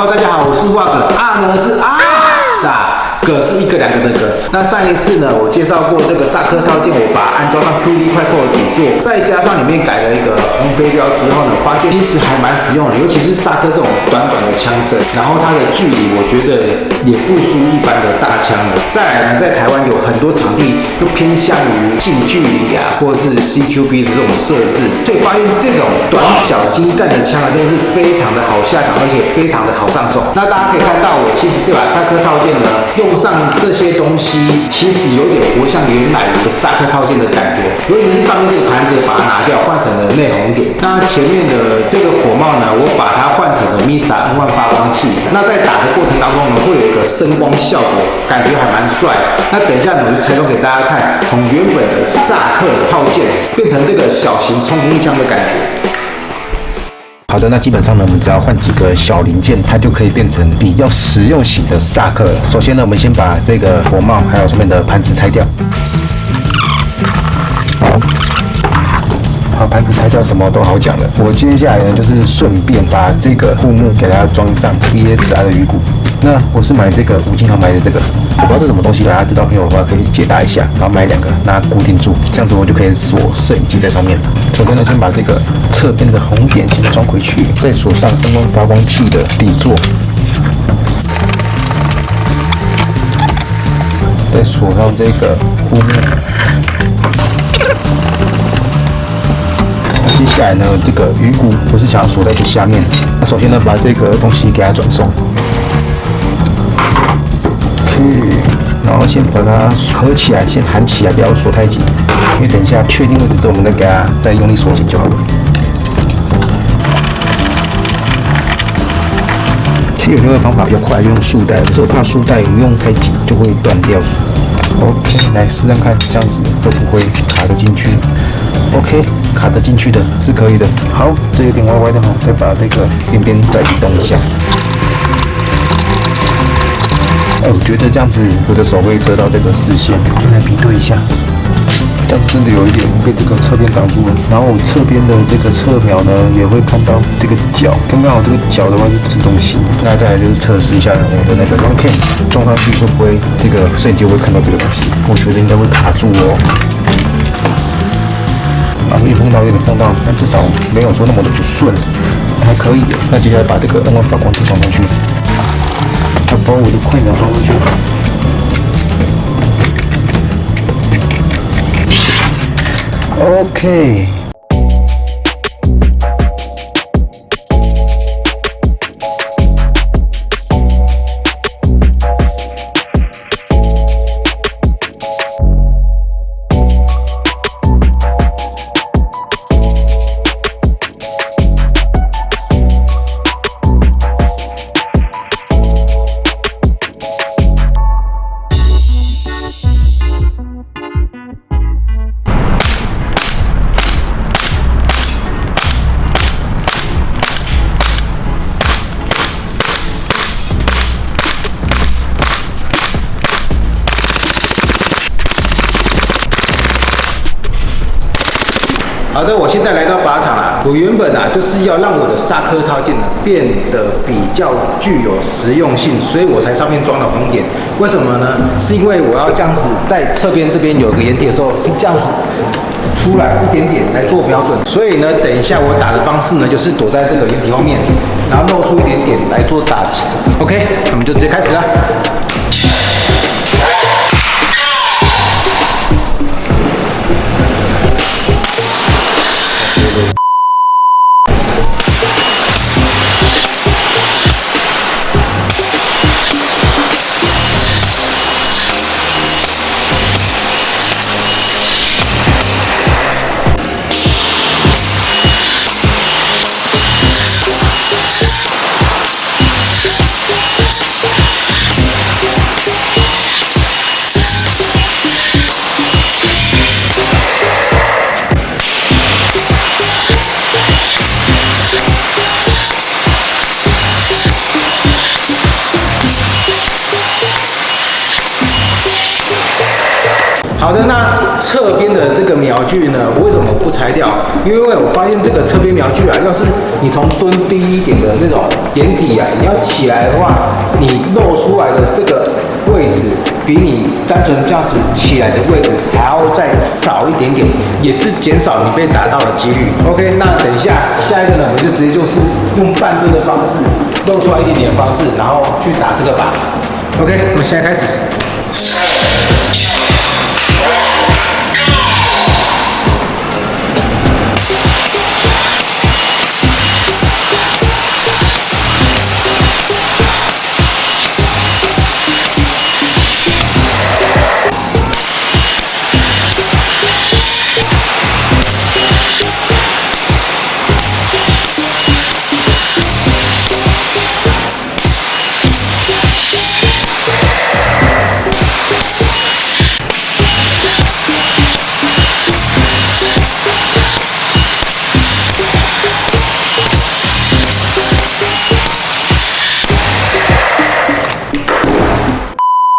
Hello， 大家好，我是瓦格，啊呢是啊萨，个是一个两个的个。那上一次呢，我介绍过这个萨克套件，我把它安装上 QD 快扣的底座，再加上里面改了一个红飞镖之后呢，发现其实还蛮实用的，尤其是萨克这种短的枪声，然后它的距离我觉得也不输一般的大枪了。再来呢，在台湾有很多场地都偏向于近距离啊，或者是 CQB 的这种设置，所以发现这种短小精干的枪啊，真的是非常的好下场，而且非常的好上手。那大家可以看到，我其实这把萨克套件呢，用上这些东西，其实有点不像原来的萨克套件的感觉，尤其是上面这个盘子把它拿掉，换成了内红点。那前面的这个火帽呢，我把它换成了 MISA N1 发光器。那在打的过程当中呢，会有一个声光效果，感觉还蛮帅。那等一下呢，我就拆装给大家看，从原本的萨克套件变成这个小型冲锋枪的感觉。好的，那基本上呢，我们只要换几个小零件，它就可以变成比较实用型的萨克了。首先呢，我们先把这个火帽还有上面的盘子拆掉。好，盘子拆掉什么都好讲了。我接下来呢，就是顺便把这个护木给它装上 BSR 的鱼骨。那我是买这个5金行买的这个，我不知道这什么东西，大家知道朋友的话可以解答一下。然后买2个，让它固定住，这样子我就可以锁摄影机在上面了。首先呢，先把这个侧边的红点先装回去，再锁上N1发光器的底座，再锁上这个护木。接下来呢，这个鱼骨我是想要锁在这下面。那首先呢，把这个东西给它转送。然后先把它合起来，先含起来，不要锁太紧，因为等一下确定位置之后，我们再给它再用力锁紧就好了。其实有另外一个方法比较快，就用束带，可是我怕束带用太紧就会断掉。OK， 来试试看，这样子会不会卡得进去 ？OK， 卡得进去的是可以的。好，这有点歪歪的哈，再把这个边边再移动一下。我觉得这样子我的手会遮到这个视线，来比对一下，这样真的有一点被这个侧边挡住了。然后我侧边的这个侧条呢，也会看到这个角，刚刚好这个角的话是这东西。那再来就是测试一下我的那个long cam装上去会不会这个摄影机会看到这个东西？我觉得应该会卡住哦。啊，有点碰到，但至少没有说那么的不顺，还可以。那接下来把这个N1发光器装上去。要把我的快秒装上去。OK。好的，我现在来到靶场了。我原本就是要让我的萨克套件变得比较具有实用性，所以我才上面装了红点。为什么呢？是因为我要这样子在侧边这边有个掩体的时候是这样子出来一点点来做瞄准。所以呢，等一下我打的方式呢，就是躲在这个掩体后面，然后露出一点点来做打击。OK， 那我们就直接开始啦。好的，那侧边的这个瞄具呢，为什么不拆掉？因为我发现这个侧边瞄具啊，要是你从蹲低一点的那种掩体啊，你要起来的话，你露出来的这个位置，比你单纯这样子起来的位置还要再少一点点，也是减少你被打到的几率。OK， 那等一下下一个呢，我们就直接就是用半蹲的方式，露出来一点点的方式，然后去打这个靶。OK， 我们现在开始。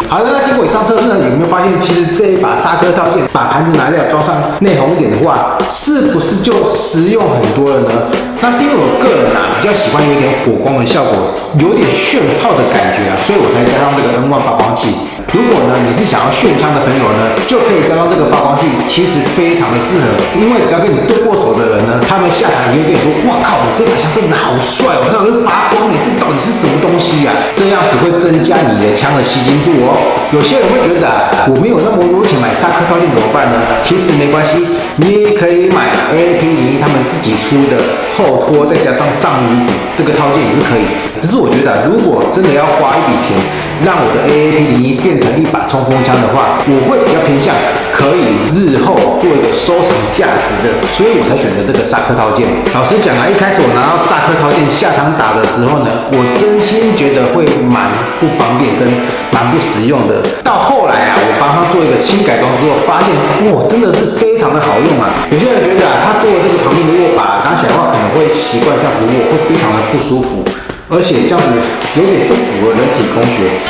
好的，那经过以上测试呢，有没有发现，其实这一把刹车套件把盘子拿掉，装上内红点的话，是不是就实用很多了呢？那是因为我个人比较喜欢有点火光的效果，有点炫炮的感觉所以我才加上这个 N1 发光器。如果呢你是想要炫枪的朋友呢，就可以加上这个发光器，其实非常的适合，因为只要跟你对过手的人呢，他们下场也会跟你说，哇靠，你这把枪真的好帅哦，它会发光这到底是什么东西啊？这样只会增加你的枪的吸睛度哦。有些人会觉得我没有那么多钱买刹车套件怎么办呢？其实没关系，你也可以买 AAP01他们自己出的后托，再加上上鱼骨这个套件也是可以。只是我觉得如果真的要花一笔钱让我的 AAP01变成一把冲锋枪的话，我会比较偏向可以日后做一个收藏价值的，所以我才选择这个刹车套件。老实讲一开始我拿到刹车套件下场打的时候呢，我真心觉得会蛮不方便跟蛮不实用的。到后来我帮它做一个轻改装之后，发现哇，真的是非常的好用有些人觉得它多了这个旁边的握把，拿起来的话可能会习惯这样子握，会非常的不舒服，而且这样子有点不符合人体工学。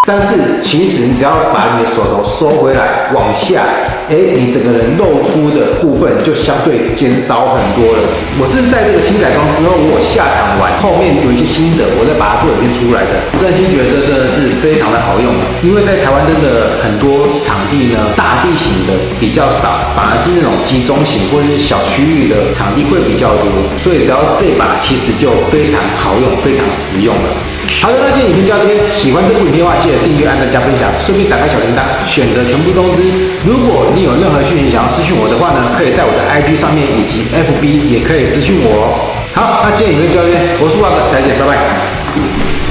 但是其实你只要把你的手肘收回来，往下，你整个人露出的部分就相对减少很多了。我是在这个轻改装之后，我下场完后面有一些心得，我再把它做演变出来的。真心觉得这真的是非常的好用，因为在台湾真的很多场地呢，大地形的比较少，反而是那种集中型或者是小区域的场地会比较多，所以只要这把其实就非常好用，非常实用了。好的，那今天影片就到这边。喜欢这部影片的话，记得订阅、按赞、加分享，顺便打开小铃铛，选择全部通知。如果你有任何讯息想要私讯我的话呢，可以在我的 IG 上面以及 FB 也可以私讯我好，那今天影片就到这边，我是瓦哥，下次见，拜拜。